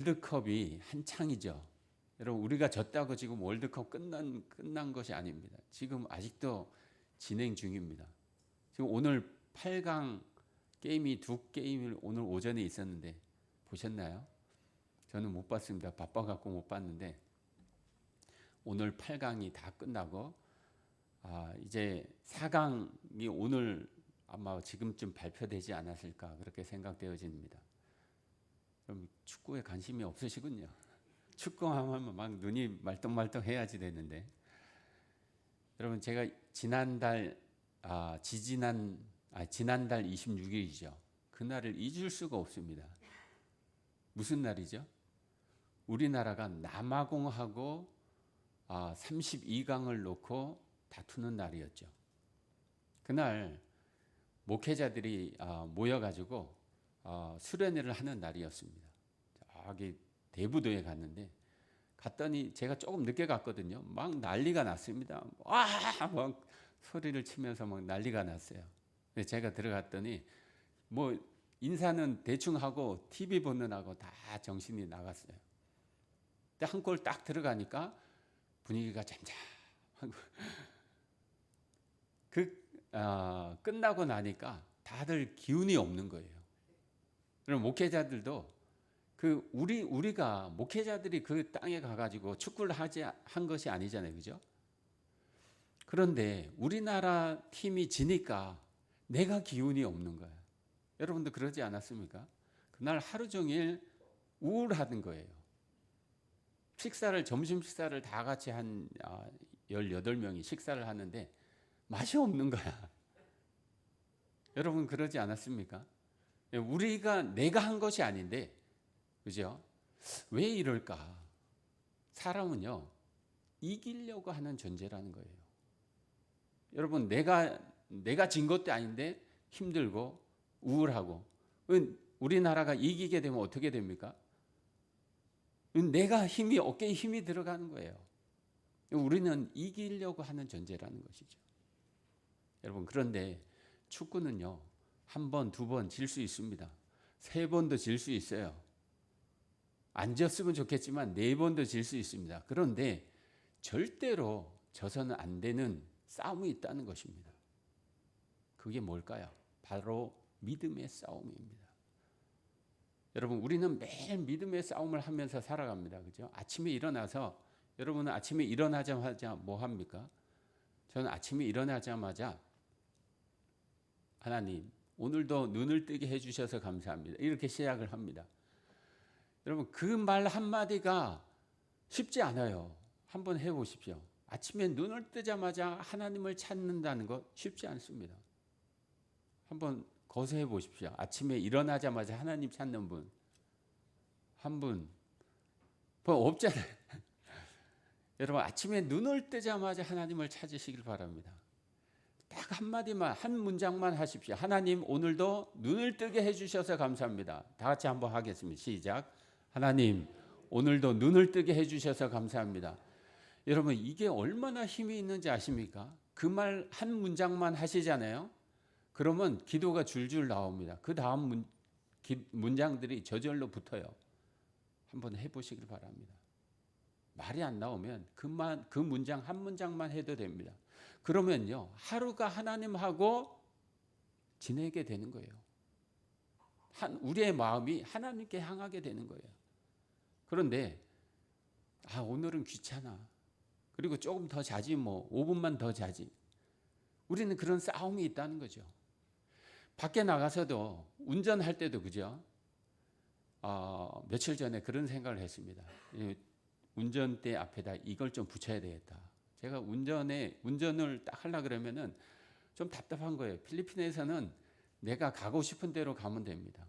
월드컵이 한창이죠. 여러분, 우리가 졌다고 지금 월드컵 끝난 것이 아닙니다. 지금 아직도 진행 중입니다. 지금 오늘 8강 게임이 두 게임을 오늘 오전에 있었는데 보셨나요? 저는 못 봤습니다. 바빠갖고 못 봤는데 오늘 8강이 다 끝나고 이제 4강이 오늘 아마 지금쯤 발표되지 않았을까 그렇게 생각되어집니다. 그럼 축구에 관심이 없으시군요. 축구하면 막 눈이 말똥말똥 해야지 되는데, 여러분 제가 지난달 26일이죠. 그날을 잊을 수가 없습니다. 무슨 날이죠? 우리나라가 남아공하고 32강을 놓고 다투는 날이었죠. 그날 목회자들이 모여가지고 수련회를 하는 날이었습니다. 저기 대부도에 갔더니 제가 조금 늦게 갔거든요. 막 난리가 났습니다. 막 소리를 치면서 막 난리가 났어요. 제가 들어갔더니 뭐 인사는 대충 하고 TV 보는 하고 다 정신이 나갔어요. 근데 한 골 딱 들어가니까 분위기가 잠잠하고 끝나고 나니까 다들 기운이 없는 거예요. 그럼 목회자들도 우리가 목회자들이 그 땅에 가가지고 축구를 한 것이 아니잖아요, 그죠? 그런데 우리나라 팀이 지니까 내가 기운이 없는 거야. 여러분도 그러지 않았습니까? 그날 하루 종일 우울하던 거예요. 점심 식사를 다 같이 한 18명이 식사를 하는데 맛이 없는 거야. 여러분 그러지 않았습니까? 내가 한 것이 아닌데, 그죠? 왜 이럴까? 사람은요, 이기려고 하는 존재라는 거예요. 여러분, 내가 진 것도 아닌데 힘들고 우울하고, 우리나라가 이기게 되면 어떻게 됩니까? 내가 어깨에 힘이 들어가는 거예요. 우리는 이기려고 하는 존재라는 것이죠. 여러분, 그런데 축구는요, 한 번, 두 번 질 수 있습니다. 세 번도 질 수 있어요. 안 졌으면 좋겠지만 네 번도 질 수 있습니다. 그런데 절대로 져서는 안 되는 싸움이 있다는 것입니다. 그게 뭘까요? 바로 믿음의 싸움입니다. 여러분, 우리는 매일 믿음의 싸움을 하면서 살아갑니다. 그죠? 여러분은 아침에 일어나자마자 뭐 합니까? 저는 아침에 일어나자마자 하나님, 오늘도 눈을 뜨게 해주셔서 감사합니다. 이렇게 시작을 합니다. 여러분, 그 말 한마디가 쉽지 않아요. 한번 해보십시오. 아침에 눈을 뜨자마자 하나님을 찾는다는 것 쉽지 않습니다. 한번 거서해 보십시오. 아침에 일어나자마자 하나님 찾는 분. 한 분. 뭐 없잖아요. 여러분, 아침에 눈을 뜨자마자 하나님을 찾으시길 바랍니다. 딱 한마디만, 한 문장만 하십시오. 하나님, 오늘도 눈을 뜨게 해주셔서 감사합니다. 다 같이 한번 하겠습니다. 시작. 하나님, 오늘도 눈을 뜨게 해주셔서 감사합니다. 여러분, 이게 얼마나 힘이 있는지 아십니까? 그 말 한 문장만 하시잖아요. 그러면 기도가 줄줄 나옵니다. 그 다음 문장들이 저절로 붙어요. 한번 해보시길 바랍니다. 말이 안 나오면 그 문장 한 문장만 해도 됩니다. 그러면요, 하루가 하나님하고 지내게 되는 거예요. 우리의 마음이 하나님께 향하게 되는 거예요. 그런데 오늘은 귀찮아. 그리고 조금 더 자지, 5분만 더 자지. 우리는 그런 싸움이 있다는 거죠. 밖에 나가서도 운전할 때도 그죠? 며칠 전에 그런 생각을 했습니다. 운전대 앞에다 이걸 좀 붙여야 되겠다. 제가 운전을 딱 하려고 그러면은 좀 답답한 거예요. 필리핀에서는 내가 가고 싶은 대로 가면 됩니다.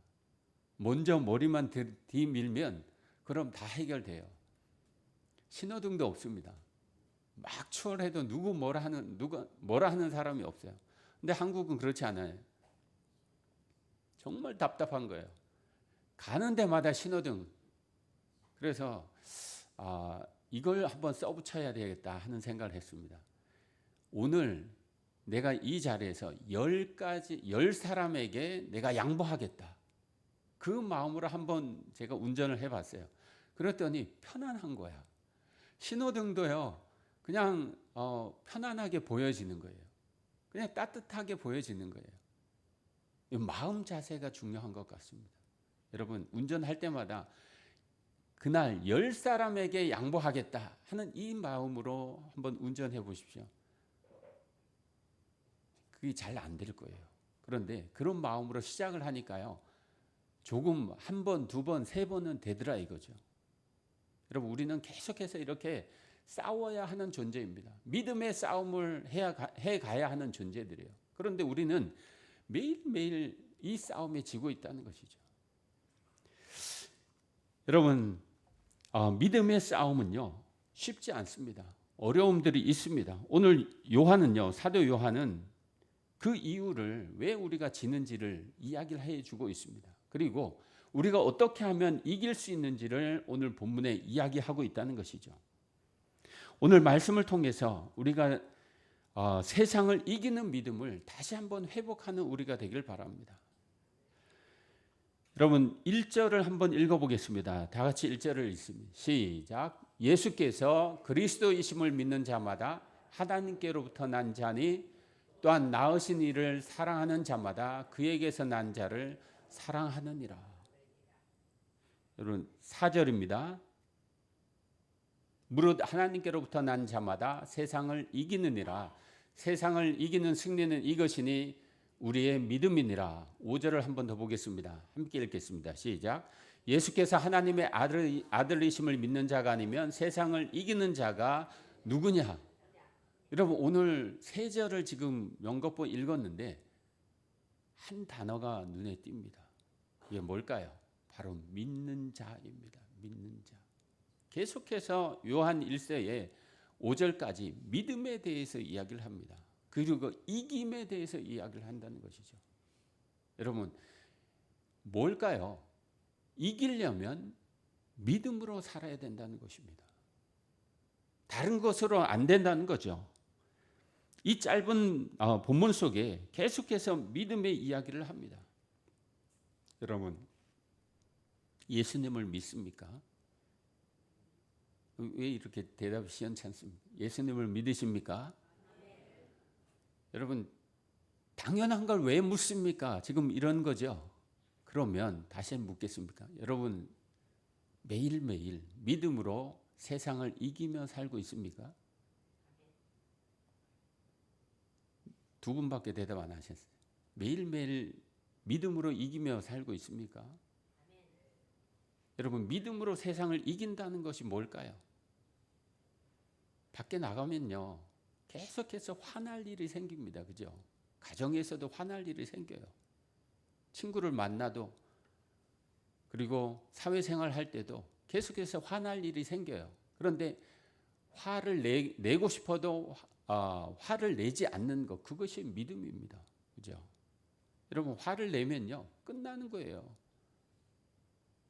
먼저 머리만 뒤밀면 그럼 다 해결돼요. 신호등도 없습니다. 막 추월해도 누가 뭐라 하는 사람이 없어요. 근데 한국은 그렇지 않아요. 정말 답답한 거예요. 가는 데마다 신호등. 그래서 이걸 한번 써붙여야 되겠다 하는 생각을 했습니다. 오늘 내가 이 자리에서 10사람에게 내가 양보하겠다. 그 마음으로 한번 제가 운전을 해봤어요. 그랬더니 편안한 거야. 신호등도요, 그냥 편안하게 보여지는 거예요. 그냥 따뜻하게 보여지는 거예요. 이 마음 자세가 중요한 것 같습니다. 여러분, 운전할 때마다 그날 10사람에게 양보하겠다 하는 이 마음으로 한번 운전해 보십시오. 그게 잘 안 될 거예요. 그런데 그런 마음으로 시작을 하니까요, 조금 한 번, 두 번, 세 번은 되더라 이거죠. 여러분, 우리는 계속해서 이렇게 싸워야 하는 존재입니다. 믿음의 싸움을 해가야 하는 존재들이에요. 그런데 우리는 매일매일 이 싸움에 지고 있다는 것이죠. 여러분, 믿음의 싸움은요, 쉽지 않습니다. 어려움들이 있습니다. 오늘 요한은요, 사도 요한은 그 이유를 왜 우리가 지는지를 이야기를 해주고 있습니다. 그리고 우리가 어떻게 하면 이길 수 있는지를 오늘 본문에 이야기하고 있다는 것이죠. 오늘 말씀을 통해서 우리가 세상을 이기는 믿음을 다시 한번 회복하는 우리가 되길 바랍니다. 여러분, 1절을 한번 읽어보겠습니다. 다 같이 1절을 읽습니다. 시작. 예수께서 그리스도이심을 믿는 자마다 하나님께로부터 난 자니 또한 낳으신 이를 사랑하는 자마다 그에게서 난 자를 사랑하느니라. 여러분, 4절입니다. 무릇 하나님께로부터 난 자마다 세상을 이기느니라. 세상을 이기는 승리는 이것이니 우리의 믿음이니라. 5절을 한번 더 보겠습니다. 함께 읽겠습니다. 시작. 예수께서 하나님의 아들이심을 믿는 자가 아니면 세상을 이기는 자가 누구냐? 여러분, 오늘 3절을 지금 명곡본 읽었는데 한 단어가 눈에 띕니다. 이게 뭘까요? 바로 믿는 자입니다. 믿는 자. 계속해서 요한 1서에 5절까지 믿음에 대해서 이야기를 합니다. 그리고 이김에 대해서 이야기를 한다는 것이죠. 여러분, 뭘까요? 이기려면 믿음으로 살아야 된다는 것입니다. 다른 것으로 안 된다는 거죠. 이 짧은 본문 속에 계속해서 믿음의 이야기를 합니다. 여러분, 예수님을 믿습니까? 왜 이렇게 대답이 시원찮습니까? 예수님을 믿으십니까? 여러분, 당연한 걸 왜 묻습니까? 지금 이런 거죠. 그러면 다시 묻겠습니까? 여러분, 매일매일 믿음으로 세상을 이기며 살고 있습니까? 두 분밖에 대답 안 하셨어요. 매일매일 믿음으로 이기며 살고 있습니까? 여러분, 믿음으로 세상을 이긴다는 것이 뭘까요? 밖에 나가면요, 계속해서 화날 일이 생깁니다. 그죠? 가정에서도 화날 일이 생겨요. 친구를 만나도, 그리고 사회생활 할 때도 계속해서 화날 일이 생겨요. 그런데 화를 내고 싶어도 화를 내지 않는 것, 그것이 믿음입니다. 그죠? 여러분, 화를 내면요, 끝나는 거예요.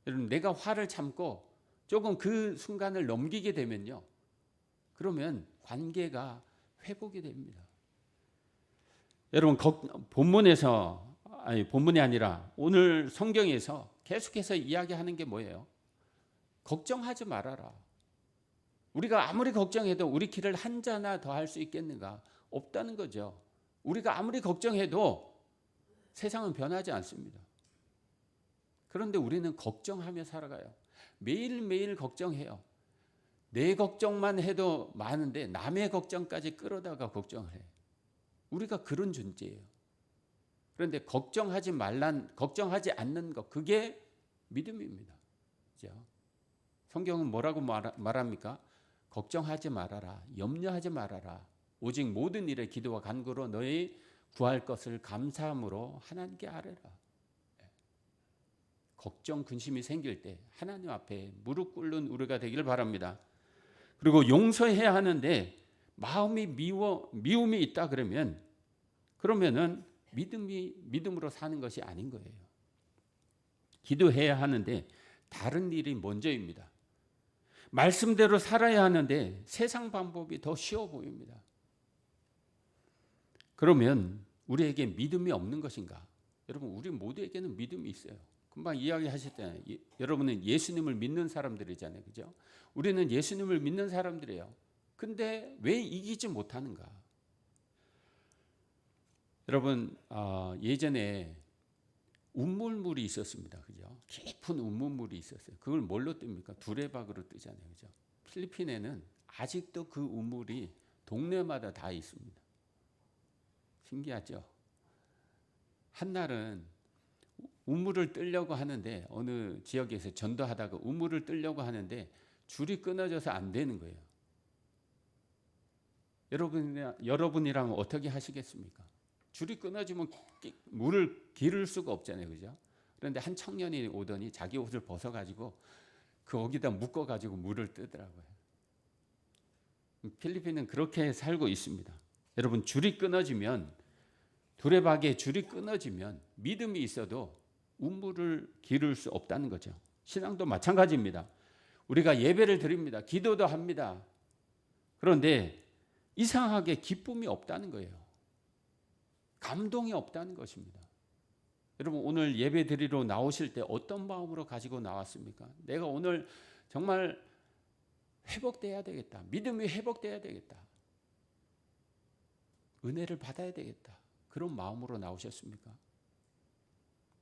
여러분, 내가 화를 참고 조금 그 순간을 넘기게 되면요, 그러면 관계가 회복이 됩니다. 여러분, 본문이 아니라 오늘 성경에서 계속해서 이야기하는 게 뭐예요? 걱정하지 말아라. 우리가 아무리 걱정해도 우리 길을 한 자나 더 할 수 있겠는가? 없다는 거죠. 우리가 아무리 걱정해도 세상은 변하지 않습니다. 그런데 우리는 걱정하며 살아가요. 매일매일 걱정해요. 내 걱정만 해도 많은데 남의 걱정까지 끌어다가 걱정을 해요. 우리가 그런 존재예요. 그런데 걱정하지 않는 것, 그게 믿음입니다. 그죠? 성경은 뭐라고 말합니까? 걱정하지 말아라. 염려하지 말아라. 오직 모든 일에 기도와 간구로 너희 구할 것을 감사함으로 하나님께 아뢰라. 걱정, 근심이 생길 때 하나님 앞에 무릎 꿇는 우리가 되길 바랍니다. 그리고 용서해야 하는데 마음이 미움이 있다 그러면은 믿음으로 사는 것이 아닌 거예요. 기도해야 하는데 다른 일이 먼저입니다. 말씀대로 살아야 하는데 세상 방법이 더 쉬워 보입니다. 그러면 우리에게 믿음이 없는 것인가? 여러분, 우리 모두에게는 믿음이 있어요. 금방 이야기하셨잖아요. 여러분은 예수님을 믿는 사람들이잖아요. 그죠? 우리는 예수님을 믿는 사람들이에요. 근데 왜 이기지 못하는가? 여러분, 예전에 운물물이 있었습니다. 그죠? 깊은 운물물이 있었어요. 그걸 뭘로 뜹니까? 두레박으로 뜨잖아요. 그죠? 필리핀에는 아직도 그 운물이 동네마다 다 있습니다. 신기하죠? 한날은 우물을 뜨려고 하는데, 어느 지역에서 전도하다가 우물을 뜨려고 하는데 줄이 끊어져서 안 되는 거예요. 여러분이라면 어떻게 하시겠습니까? 줄이 끊어지면 물을 기를 수가 없잖아요. 그죠? 그런데 한 청년이 오더니 자기 옷을 벗어가지고 거기다 묶어가지고 물을 뜨더라고요. 필리핀은 그렇게 살고 있습니다. 여러분, 줄이 끊어지면, 두레박에 줄이 끊어지면 믿음이 있어도 운물을 기를 수 없다는 거죠. 신앙도 마찬가지입니다. 우리가 예배를 드립니다. 기도도 합니다. 그런데 이상하게 기쁨이 없다는 거예요. 감동이 없다는 것입니다. 여러분, 오늘 예배 드리러 나오실 때 어떤 마음으로 가지고 나왔습니까? 내가 오늘 정말 회복돼야 되겠다. 믿음이 회복돼야 되겠다. 은혜를 받아야 되겠다. 그런 마음으로 나오셨습니까?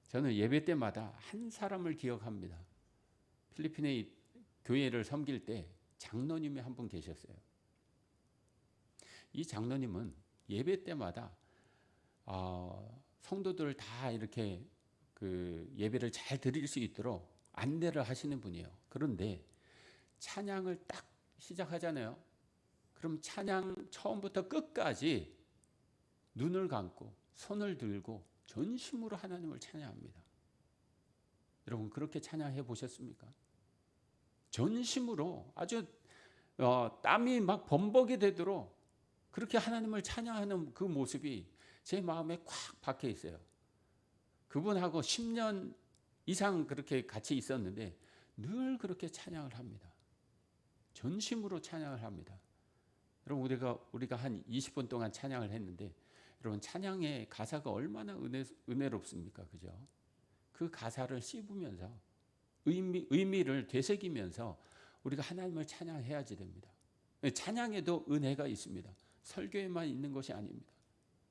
저는 예배 때마다 한 사람을 기억합니다. 필리핀의 교회를 섬길 때 장로님이 한 분 계셨어요. 이 장로님은 예배 때마다 성도들 다 이렇게 그 예배를 잘 드릴 수 있도록 안내를 하시는 분이에요. 그런데 찬양을 딱 시작하잖아요. 그럼 찬양 처음부터 끝까지 눈을 감고 손을 들고 전심으로 하나님을 찬양합니다. 여러분, 그렇게 찬양해 보셨습니까? 전심으로 아주 땀이 막 범벅이 되도록 그렇게 하나님을 찬양하는 그 모습이 제 마음에 꽉 박혀 있어요. 그분하고 10년 이상 그렇게 같이 있었는데 늘 그렇게 찬양을 합니다. 전심으로 찬양을 합니다. 여러분, 우리가 한 20분 동안 찬양을 했는데, 여러분, 찬양의 가사가 얼마나 은혜롭습니까? 그죠? 그 가사를 씹으면서 의미를 되새기면서 우리가 하나님을 찬양해야지 됩니다. 찬양에도 은혜가 있습니다. 설교에만 있는 것이 아닙니다.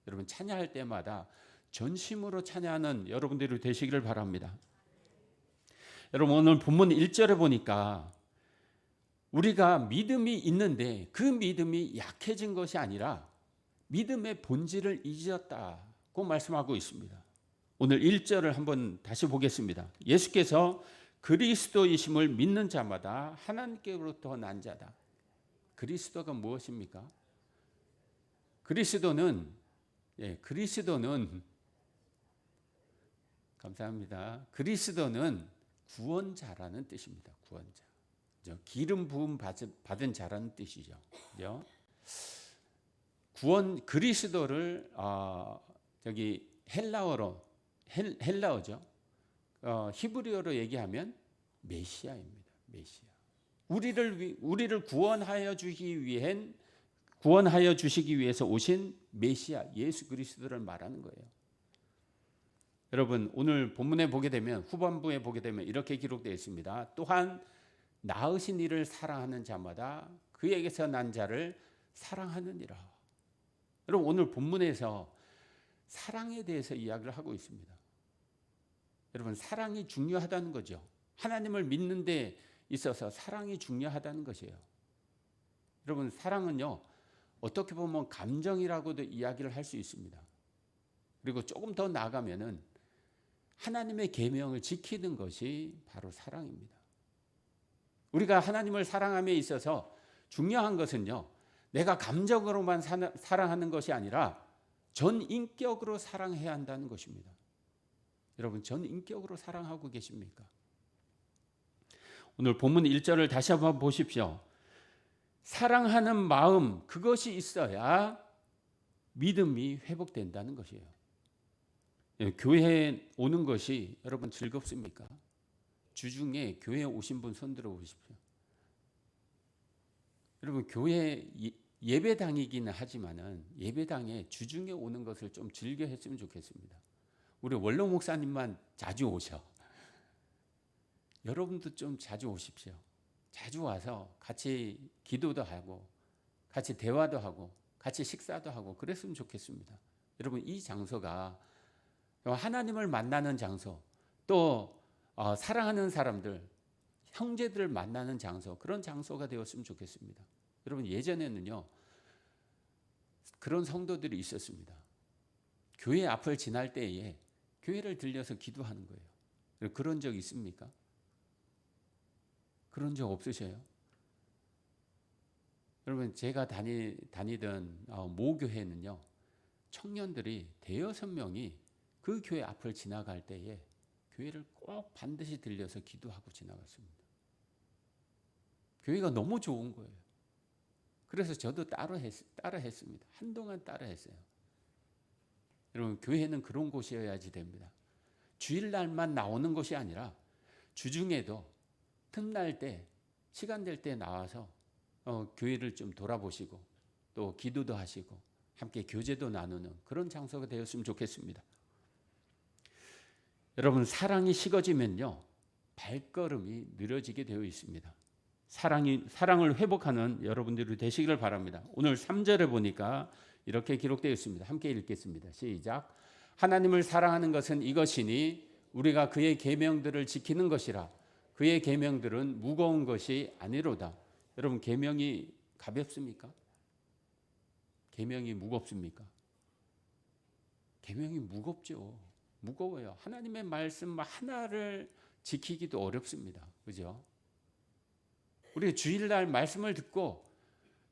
여러분, 찬양할 때마다 전심으로 찬양하는 여러분들이 되시기를 바랍니다. 여러분, 오늘 본문 1절에 보니까 우리가 믿음이 있는데 그 믿음이 약해진 것이 아니라 믿음의 본질을 잊었다고 말씀하고 있습니다. 오늘 1절을 한번 다시 보겠습니다. 예수께서 그리스도이심을 믿는 자마다 하나님께로부터 난 자다. 그리스도가 무엇입니까? 그리스도는 감사합니다. 그리스도는 구원자라는 뜻입니다. 구원자. 기름 부음 받은 자라는 뜻이죠. 그리스도를 저기 헬라어죠. 히브리어로 얘기하면 메시아입니다. 메시아. 우리를 구원하여 주시기 위해서 오신 메시아 예수 그리스도를 말하는 거예요. 여러분, 오늘 본문에 보게 되면, 후반부에 보게 되면 이렇게 기록되어 있습니다. 또한 낳으신 이를 사랑하는 자마다 그에게서 난 자를 사랑하느니라. 여러분, 오늘 본문에서 사랑에 대해서 이야기를 하고 있습니다. 여러분, 사랑이 중요하다는 거죠. 하나님을 믿는 데 있어서 사랑이 중요하다는 것이에요. 여러분, 사랑은요, 어떻게 보면 감정이라고도 이야기를 할 수 있습니다. 그리고 조금 더 나아가면은 하나님의 계명을 지키는 것이 바로 사랑입니다. 우리가 하나님을 사랑함에 있어서 중요한 것은요, 내가 감정으로만 사랑하는 것이 아니라 전 인격으로 사랑해야 한다는 것입니다. 여러분, 전 인격으로 사랑하고 계십니까? 오늘 본문 1절을 다시 한번 보십시오. 사랑하는 마음, 그것이 있어야 믿음이 회복된다는 것이에요. 교회에 오는 것이 여러분 즐겁습니까? 주중에 교회에 오신 분 손 들어 보십시오. 여러분, 교회 예배당이기는 하지만은 예배당에 주중에 오는 것을 좀 즐겨 했으면 좋겠습니다. 우리 원로 목사님만 자주 오셔. 여러분도 좀 자주 오십시오. 자주 와서 같이 기도도 하고 같이 대화도 하고 같이 식사도 하고 그랬으면 좋겠습니다. 여러분, 이 장소가 하나님을 만나는 장소, 또 사랑하는 사람들, 형제들을 만나는 장소, 그런 장소가 되었으면 좋겠습니다. 여러분, 예전에는요 그런 성도들이 있었습니다. 교회 앞을 지날 때에 교회를 들려서 기도하는 거예요. 그런 적 있습니까? 그런 적 없으세요? 여러분, 제가 다니던 모교회는요, 청년들이 대여섯 명이 그 교회 앞을 지나갈 때에 교회를 꼭 반드시 들려서 기도하고 지나갔습니다. 교회가 너무 좋은 거예요. 그래서 저도 따라 했습니다. 한동안 따라 했어요. 여러분, 교회는 그런 곳이어야지 됩니다. 주일날만 나오는 것이 아니라 주중에도 틈날 때, 시간 될 때 나와서 교회를 좀 돌아보시고 또 기도도 하시고 함께 교제도 나누는 그런 장소가 되었으면 좋겠습니다. 여러분, 사랑이 식어지면요 발걸음이 느려지게 되어 있습니다. 사랑을 회복하는 여러분들이 되시기를 바랍니다. 오늘 3절에 보니까 이렇게 기록되어 있습니다. 함께 읽겠습니다. 시작. 하나님을 사랑하는 것은 이것이니 우리가 그의 계명들을 지키는 것이라. 그의 계명들은 무거운 것이 아니로다. 여러분, 계명이 가볍습니까? 계명이 무겁습니까? 계명이 무겁죠. 무거워요. 하나님의 말씀 하나를 지키기도 어렵습니다. 그죠? 우리 주일날 말씀을 듣고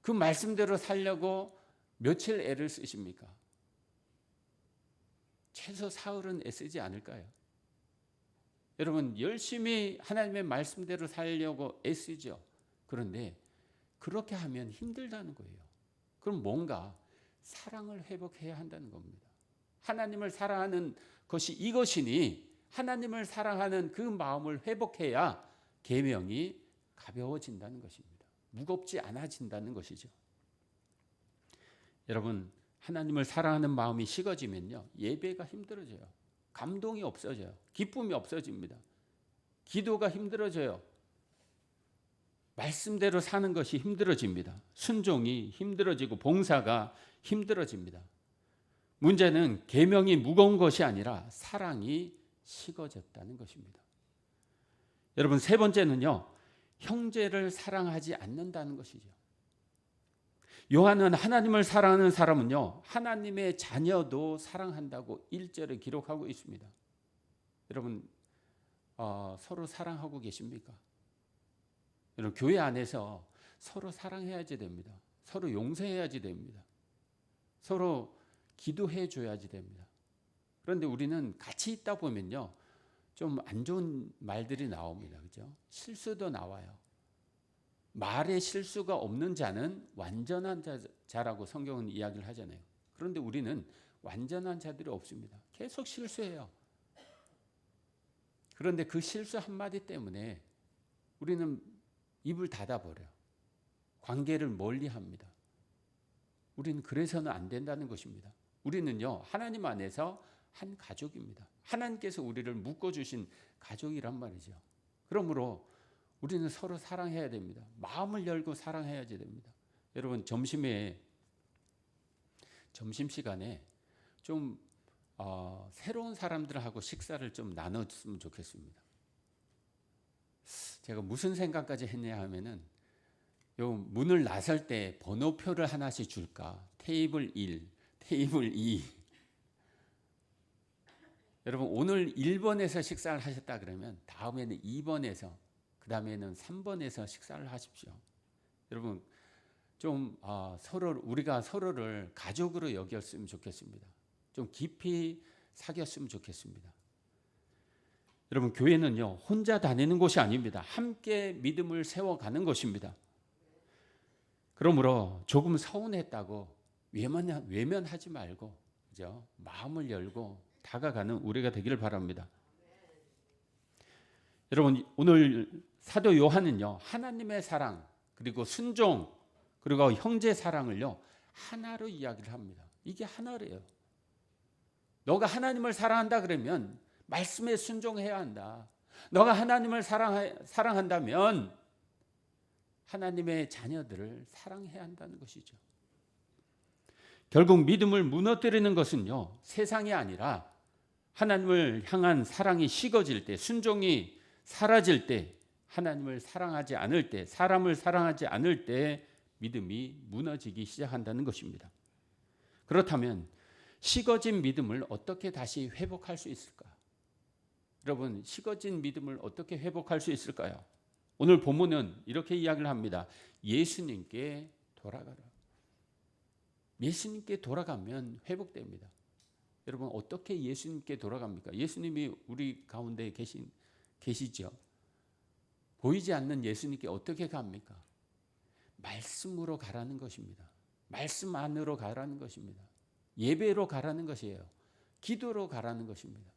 그 말씀대로 살려고 며칠 애를 쓰십니까? 최소 사흘은 애쓰지 않을까요? 여러분, 열심히 하나님의 말씀대로 살려고 애쓰죠. 그런데 그렇게 하면 힘들다는 거예요. 그럼 뭔가 사랑을 회복해야 한다는 겁니다. 하나님을 사랑하는 것이 이것이니 하나님을 사랑하는 그 마음을 회복해야 계명이 가벼워진다는 것입니다. 무겁지 않아진다는 것이죠. 여러분, 하나님을 사랑하는 마음이 식어지면요 예배가 힘들어져요. 감동이 없어져요. 기쁨이 없어집니다. 기도가 힘들어져요. 말씀대로 사는 것이 힘들어집니다. 순종이 힘들어지고 봉사가 힘들어집니다. 문제는 계명이 무거운 것이 아니라 사랑이 식어졌다는 것입니다. 여러분, 세 번째는요 형제를 사랑하지 않는다는 것이죠. 요한은 하나님을 사랑하는 사람은요 하나님의 자녀도 사랑한다고 1절에 기록하고 있습니다. 여러분, 서로 사랑하고 계십니까? 여러분, 교회 안에서 서로 사랑해야지 됩니다. 서로 용서해야지 됩니다. 서로 기도해 줘야지 됩니다. 그런데 우리는 같이 있다 보면요 좀 안 좋은 말들이 나옵니다. 그죠? 실수도 나와요. 말에 실수가 없는 자는 완전한 자라고 성경은 이야기를 하잖아요. 그런데 우리는 완전한 자들이 없습니다. 계속 실수해요. 그런데 그 실수 한마디 때문에 우리는 입을 닫아버려요. 관계를 멀리합니다. 우리는 그래서는 안 된다는 것입니다. 우리는요 하나님 안에서 한 가족입니다. 하나님께서 우리를 묶어주신 가족이란 말이죠. 그러므로 우리는 서로 사랑해야 됩니다. 마음을 열고 사랑해야지 됩니다. 여러분, 점심시간에 좀 새로운 사람들하고 식사를 좀 나눴으면 좋겠습니다. 제가 무슨 생각까지 했냐 하면은 요 문을 나설 때 번호표를 하나씩 줄까? 테이블 1, 테이블 2. 여러분, 오늘 1번에서 식사를 하셨다 그러면 다음에는 2번에서, 그 다음에는 3번에서 식사를 하십시오. 여러분, 좀 우리가 서로를 가족으로 여겼으면 좋겠습니다. 좀 깊이 사귀었으면 좋겠습니다. 여러분, 교회는요 혼자 다니는 곳이 아닙니다. 함께 믿음을 세워가는 것입니다. 그러므로 조금 서운했다고 외면하지 말고, 그죠? 마음을 열고 다가가는 우리가 되기를 바랍니다. 여러분, 오늘 사도 요한은요 하나님의 사랑, 그리고 순종, 그리고 형제 사랑을요 하나로 이야기를 합니다. 이게 하나래요. 너가 하나님을 사랑한다 그러면 말씀에 순종해야 한다. 너가 하나님을 사랑한다면 하나님의 자녀들을 사랑해야 한다는 것이죠. 결국 믿음을 무너뜨리는 것은요, 세상이 아니라 하나님을 향한 사랑이 식어질 때, 순종이 사라질 때, 하나님을 사랑하지 않을 때, 사람을 사랑하지 않을 때 믿음이 무너지기 시작한다는 것입니다. 그렇다면 식어진 믿음을 어떻게 다시 회복할 수 있을까? 여러분, 식어진 믿음을 어떻게 회복할 수 있을까요? 오늘 본문은 이렇게 이야기를 합니다. 예수님께 돌아가라. 예수님께 돌아가면 회복됩니다. 여러분, 어떻게 예수님께 돌아갑니까? 예수님이 우리 가운데 계시죠. 보이지 않는 예수님께 어떻게 갑니까? 말씀으로 가라는 것입니다. 말씀 안으로 가라는 것입니다. 예배로 가라는 것이에요. 기도로 가라는 것입니다.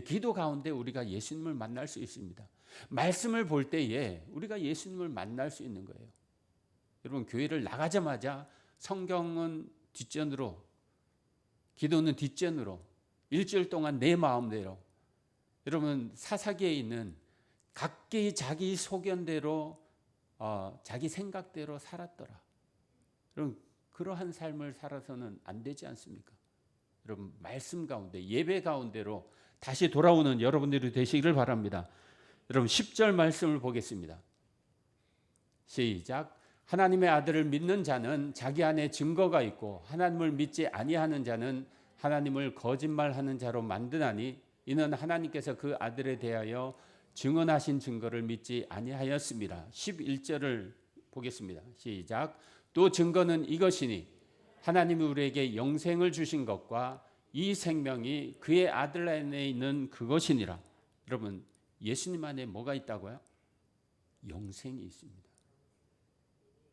기도 가운데 우리가 예수님을 만날 수 있습니다. 말씀을 볼 때에 우리가 예수님을 만날 수 있는 거예요. 여러분, 교회를 나가자마자 성경은 뒷전으로, 기도는 뒷전으로, 일주일 동안 내 마음대로, 여러분 사사기에 있는 각기 자기 소견대로 자기 생각대로 살았더라. 여러분, 그러한 삶을 살아서는 안 되지 않습니까? 여러분, 말씀 가운데, 예배 가운데로 다시 돌아오는 여러분들이 되시기를 바랍니다. 여러분, 10절 말씀을 보겠습니다. 시작. 하나님의 아들을 믿는 자는 자기 안에 증거가 있고 하나님을 믿지 아니하는 자는 하나님을 거짓말하는 자로 만드나니 이는 하나님께서 그 아들에 대하여 증언하신 증거를 믿지 아니하였습니다. 11절을 보겠습니다. 시작. 또 증거는 이것이니 하나님이 우리에게 영생을 주신 것과 이 생명이 그의 아들 안에 있는 그것이니라. 여러분, 예수님 안에 뭐가 있다고요? 영생이 있습니다.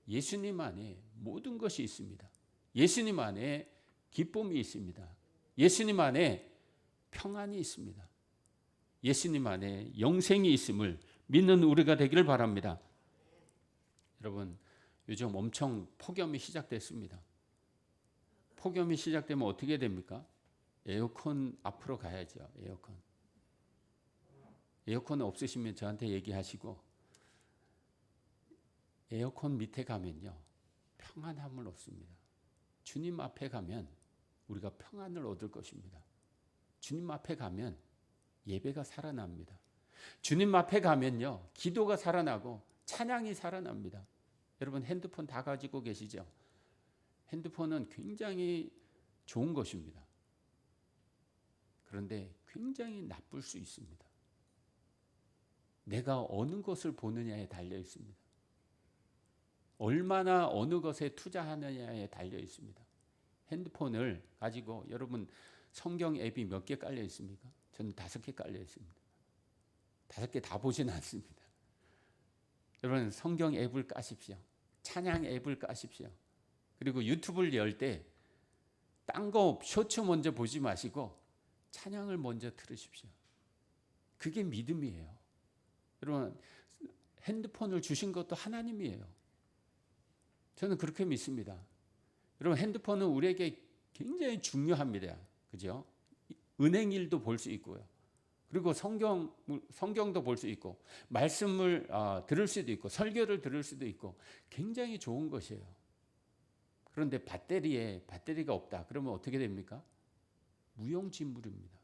예수님 안에 모든 것이 있습니다. 예수님 안에 기쁨이 있습니다. 예수님 안에 평안이 있습니다. 예수님 안에 영생이 있음을 믿는 우리가 되기를 바랍니다. 여러분, 요즘 엄청 폭염이 시작됐습니다. 폭염이 시작되면 어떻게 됩니까? 에어컨 앞으로 가야죠. 에어컨 없으시면 저한테 얘기하시고, 에어컨 밑에 가면요, 평안함을 얻습니다. 주님 앞에 가면 우리가 평안을 얻을 것입니다. 주님 앞에 가면 예배가 살아납니다. 주님 앞에 가면요, 기도가 살아나고 찬양이 살아납니다. 여러분, 핸드폰 다 가지고 계시죠? 핸드폰은 굉장히 좋은 것입니다. 그런데 굉장히 나쁠 수 있습니다. 내가 어느 것을 보느냐에 달려 있습니다. 얼마나 어느 것에 투자하느냐에 달려 있습니다. 핸드폰을 가지고 여러분, 성경 앱이 몇 개 깔려 있습니까? 저는 5개 깔려 있습니다. 5개 다 보지는 않습니다. 여러분, 성경 앱을 까십시오. 찬양 앱을 까십시오. 그리고 유튜브를 열 때 딴 거 쇼츠 먼저 보지 마시고 찬양을 먼저 들으십시오. 그게 믿음이에요. 여러분, 핸드폰을 주신 것도 하나님이에요. 저는 그렇게 믿습니다. 여러분, 핸드폰은 우리에게 굉장히 중요합니다. 그죠? 은행일도 볼 수 있고요. 그리고 성경도 볼 수 있고, 말씀을 들을 수도 있고, 설교를 들을 수도 있고, 굉장히 좋은 것이에요. 그런데 배터리가 없다. 그러면 어떻게 됩니까? 무용지물입니다.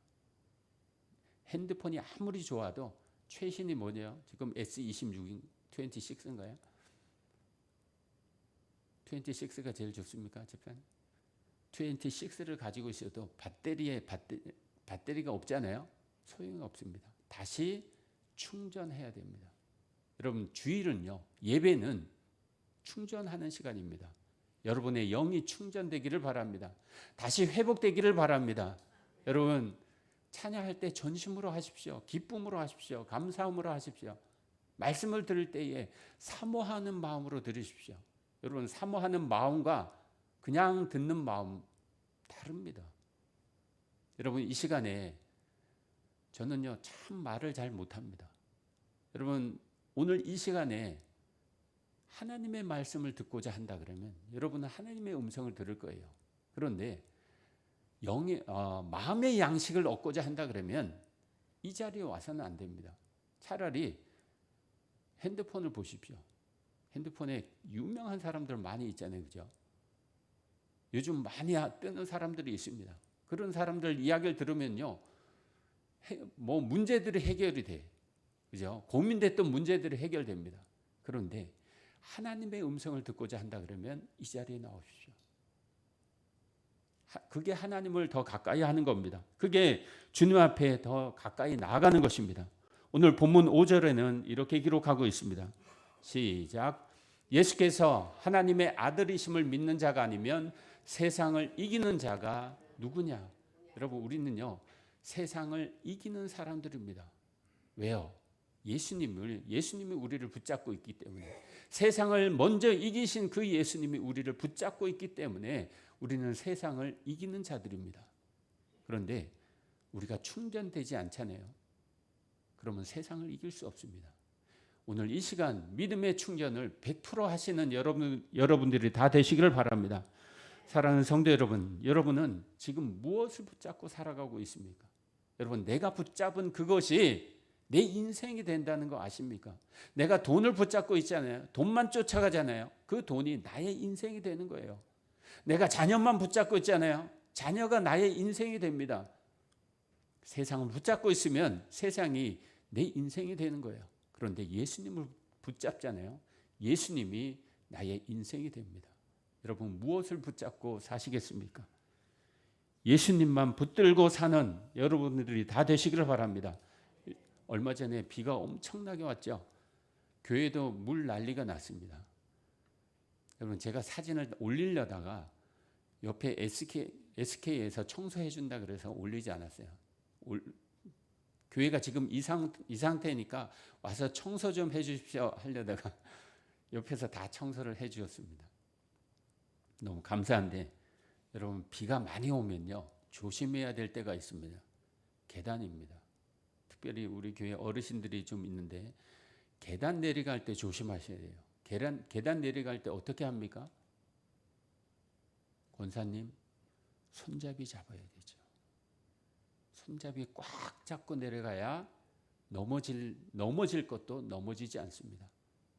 핸드폰이 아무리 좋아도 최신이 뭐냐? 지금 S26, 26인가요? 26가 제일 좋습니까? 집사님? 26를 가지고 있어도 배터리가 없잖아요. 소용이 없습니다. 다시 충전해야 됩니다. 여러분, 주일은요, 예배는 충전하는 시간입니다. 여러분의 영이 충전되기를 바랍니다. 다시 회복되기를 바랍니다. 여러분, 찬양할 때 전심으로 하십시오. 기쁨으로 하십시오. 감사함으로 하십시오. 말씀을 들을 때에 사모하는 마음으로 들으십시오. 여러분, 사모하는 마음과 그냥 듣는 마음 다릅니다. 여러분, 이 시간에 저는요, 참 말을 잘 못합니다. 여러분, 오늘 이 시간에 하나님의 말씀을 듣고자 한다 그러면 여러분은 하나님의 음성을 들을 거예요. 그런데 마음의 양식을 얻고자 한다 그러면 이 자리에 와서는 안 됩니다. 차라리 핸드폰을 보십시오. 핸드폰에 유명한 사람들 많이 있잖아요. 그죠? 요즘 많이 뜨는 사람들이 있습니다. 그런 사람들 이야기를 들으면요, 뭐 문제들이 해결이 돼. 그죠? 고민됐던 문제들이 해결됩니다. 그런데 하나님의 음성을 듣고자 한다 그러면 이 자리에 나오십시오. 그게 하나님을 더 가까이 하는 겁니다. 그게 주님 앞에 더 가까이 나아가는 것입니다. 오늘 본문 5절에는 이렇게 기록하고 있습니다. 시작. 예수께서 하나님의 아들이심을 믿는 자가 아니면 세상을 이기는 자가 누구냐? 여러분, 우리는요, 세상을 이기는 사람들입니다. 왜요? 예수님이 우리를 붙잡고 있기 때문에, 세상을 먼저 이기신 그 예수님이 우리를 붙잡고 있기 때문에 우리는 세상을 이기는 자들입니다. 그런데 우리가 충전되지 않잖아요. 그러면 세상을 이길 수 없습니다. 오늘 이 시간 믿음의 충전을 100% 하시는 여러분들이 다 되시기를 바랍니다. 사랑하는 성도 여러분, 여러분은 지금 무엇을 붙잡고 살아가고 있습니까? 여러분, 내가 붙잡은 그것이 내 인생이 된다는 거 아십니까? 내가 돈을 붙잡고 있잖아요. 돈만 쫓아가잖아요. 그 돈이 나의 인생이 되는 거예요. 내가 자녀만 붙잡고 있잖아요. 자녀가 나의 인생이 됩니다. 세상을 붙잡고 있으면 세상이 내 인생이 되는 거예요. 그런데 예수님을 붙잡잖아요. 예수님이 나의 인생이 됩니다. 여러분, 무엇을 붙잡고 사시겠습니까? 예수님만 붙들고 사는 여러분들이 다 되시기를 바랍니다. 얼마 전에 비가 엄청나게 왔죠. 교회도 물 난리가 났습니다. 여러분, 제가 사진을 올리려다가 옆에 SK에서 청소해 준다 그래서 올리지 않았어요. 교회가 지금 이 상태니까 와서 청소 좀 해 주십시오 하려다가 옆에서 다 청소를 해 주었습니다. 너무 감사한데, 여러분, 비가 많이 오면요, 조심해야 될 때가 있습니다. 계단입니다. 특별히 우리 교회 어르신들이 좀 있는데 계단 내려갈 때 조심하셔야 돼요. 계단 내려갈 때 어떻게 합니까? 권사님, 손잡이 잡아야 되죠. 손잡이 꽉 잡고 내려가야 넘어질 것도 넘어지지 않습니다.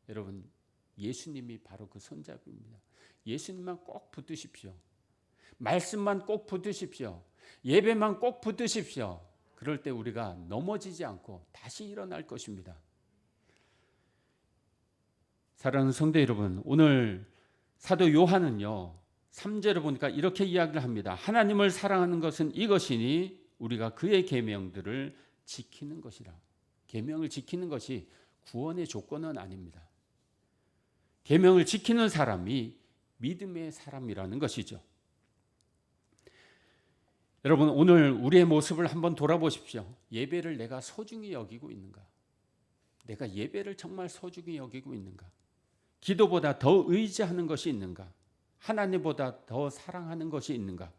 여러분, 예수님이 바로 그 손잡이입니다. 예수님만 꼭 붙드십시오. 말씀만 꼭 붙드십시오. 예배만 꼭 붙드십시오. 그럴 때 우리가 넘어지지 않고 다시 일어날 것입니다. 사랑하는 성도 여러분, 오늘 사도 요한은요, 3절에 보니까 이렇게 이야기를 합니다. 하나님을 사랑하는 것은 이것이니 우리가 그의 계명들을 지키는 것이라. 계명을 지키는 것이 구원의 조건은 아닙니다. 계명을 지키는 사람이 믿음의 사람이라는 것이죠. 여러분, 오늘 우리의 모습을 한번 돌아보십시오. 예배를 내가 소중히 여기고 있는가? 내가 예배를 정말 소중히 여기고 있는가? 기도보다 더 의지하는 것이 있는가? 하나님보다 더 사랑하는 것이 있는가?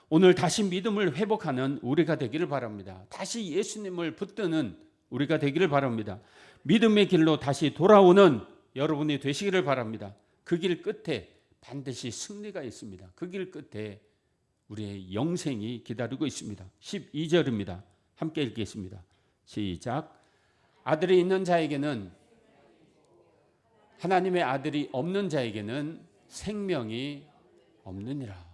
오늘 다시 믿음을 회복하는 우리가 되기를 바랍니다. 다시 예수님을 붙드는 우리가 되기를 바랍니다. 믿음의 길로 다시 돌아오는 여러분이 되시기를 바랍니다. 그 길 끝에 반드시 승리가 있습니다. 그 길 끝에 우리의 영생이 기다리고 있습니다. 12절입니다. 함께 읽겠습니다. 시작. 아들이 있는 자에게는, 하나님의 아들이 없는 자에게는 생명이 없느니라.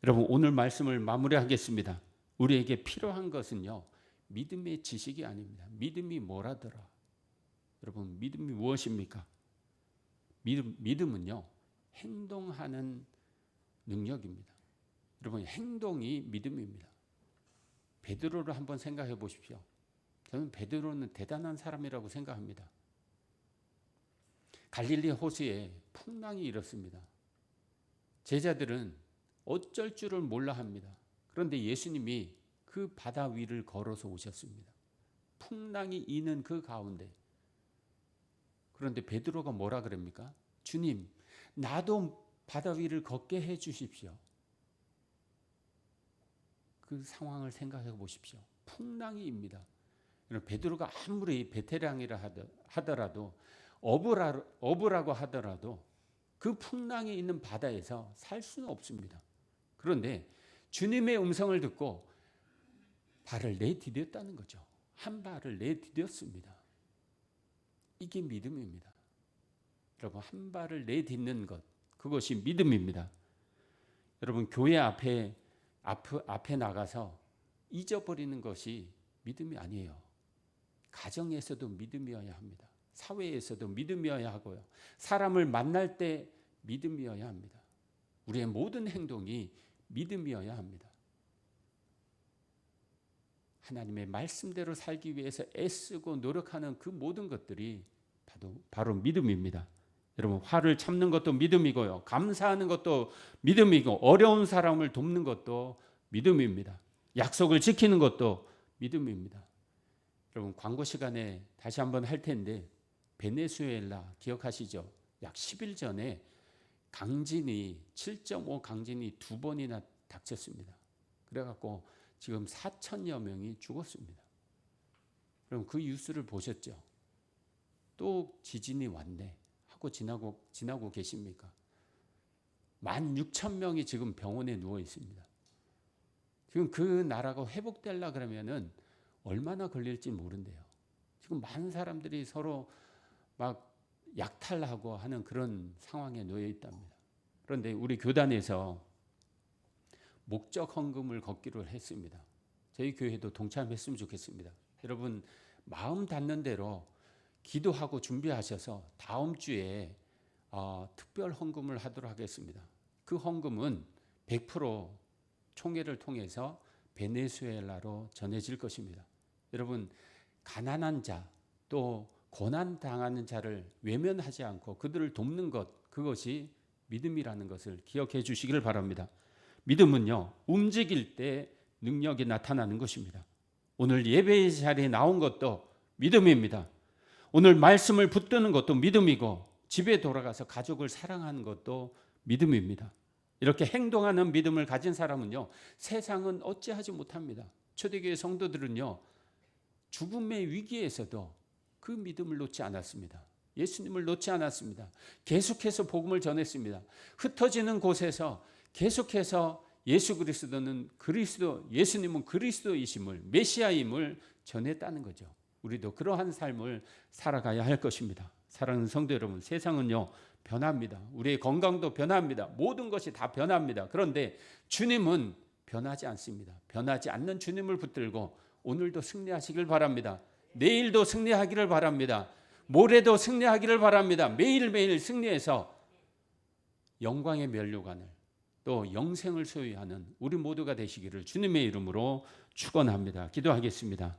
여러분, 오늘 말씀을 마무리하겠습니다. 우리에게 필요한 것은요, 믿음의 지식이 아닙니다. 믿음이 뭐라더라? 여러분, 믿음이 무엇입니까? 믿음은요, 행동하는 능력입니다. 여러분, 행동이 믿음입니다. 베드로를 한번 생각해 보십시오. 저는 베드로는 대단한 사람이라고 생각합니다. 갈릴리 호수에 풍랑이 일었습니다. 제자들은 어쩔 줄을 몰라 합니다. 그런데 예수님이 그 바다 위를 걸어서 오셨습니다. 풍랑이 이는 그 가운데. 그런데 베드로가 뭐라 그럽니까? 주님, 나도 바다 위를 걷게 해 주십시오. 그 상황을 생각해 보십시오. 풍랑이입니다. 베드로가 아무리 베테랑이라 하더라도 어부라고 하더라도 그 풍랑이 있는 바다에서 살 수는 없습니다. 그런데 주님의 음성을 듣고 발을 내디뎠다는 거죠. 한 발을 내디뎠습니다. 이게 믿음입니다. 여러분, 한 발을 내딛는 것, 그것이 믿음입니다. 여러분, 교회 앞에 나가서 잊어버리는 것이 믿음이 아니에요. 가정에서도 믿음이어야 합니다. 사회에서도 믿음이어야 하고요. 사람을 만날 때 믿음이어야 합니다. 우리의 모든 행동이 믿음이어야 합니다. 하나님의 말씀대로 살기 위해서 애쓰고 노력하는 그 모든 것들이 바로 믿음입니다. 여러분, 화를 참는 것도 믿음이고요. 감사하는 것도 믿음이고, 어려운 사람을 돕는 것도 믿음입니다. 약속을 지키는 것도 믿음입니다. 여러분, 광고 시간에 다시 한번 할 텐데, 베네수엘라 기억하시죠? 약 10일 전에 7.5 강진이 2번이나 닥쳤습니다. 그래갖고 지금 4천여 명이 죽었습니다. 그럼 그 뉴스를 보셨죠? 또 지진이 왔네 하고 지나고 계십니까? 16,000명이 지금 병원에 누워 있습니다. 지금 그 나라가 회복되려 그러면은 얼마나 걸릴지 모른대요. 지금 많은 사람들이 서로 막 약탈하고 하는 그런 상황에 놓여 있답니다. 그런데 우리 교단에서 목적 헌금을 걷기로 했습니다. 저희 교회도 동참했으면 좋겠습니다. 여러분, 마음 닿는 대로 기도하고 준비하셔서 다음 주에 특별 헌금을 하도록 하겠습니다. 그 헌금은 100% 총회를 통해서 베네수엘라로 전해질 것입니다. 여러분, 가난한 자, 또 고난 당하는 자를 외면하지 않고 그들을 돕는 것, 그것이 믿음이라는 것을 기억해 주시기를 바랍니다. 믿음은요, 움직일 때 능력이 나타나는 것입니다. 오늘 예배의 자리에 나온 것도 믿음입니다. 오늘 말씀을 붙드는 것도 믿음이고, 집에 돌아가서 가족을 사랑하는 것도 믿음입니다. 이렇게 행동하는 믿음을 가진 사람은요, 세상은 어찌하지 못합니다. 초대교회 성도들은요, 죽음의 위기에서도 그 믿음을 놓지 않았습니다. 예수님을 놓지 않았습니다. 계속해서 복음을 전했습니다. 흩어지는 곳에서 계속해서 예수님은 그리스도이심을, 메시아임을 전했다는 거죠. 우리도 그러한 삶을 살아가야 할 것입니다. 사랑하는 성도 여러분, 세상은요 변합니다. 우리의 건강도 변합니다. 모든 것이 다 변합니다. 그런데 주님은 변하지 않습니다. 변하지 않는 주님을 붙들고 오늘도 승리하시길 바랍니다. 내일도 승리하기를 바랍니다. 모레도 승리하기를 바랍니다. 매일매일 승리해서 영광의 면류관을, 또 영생을 소유하는 우리 모두가 되시기를 주님의 이름으로 축원합니다. 기도하겠습니다.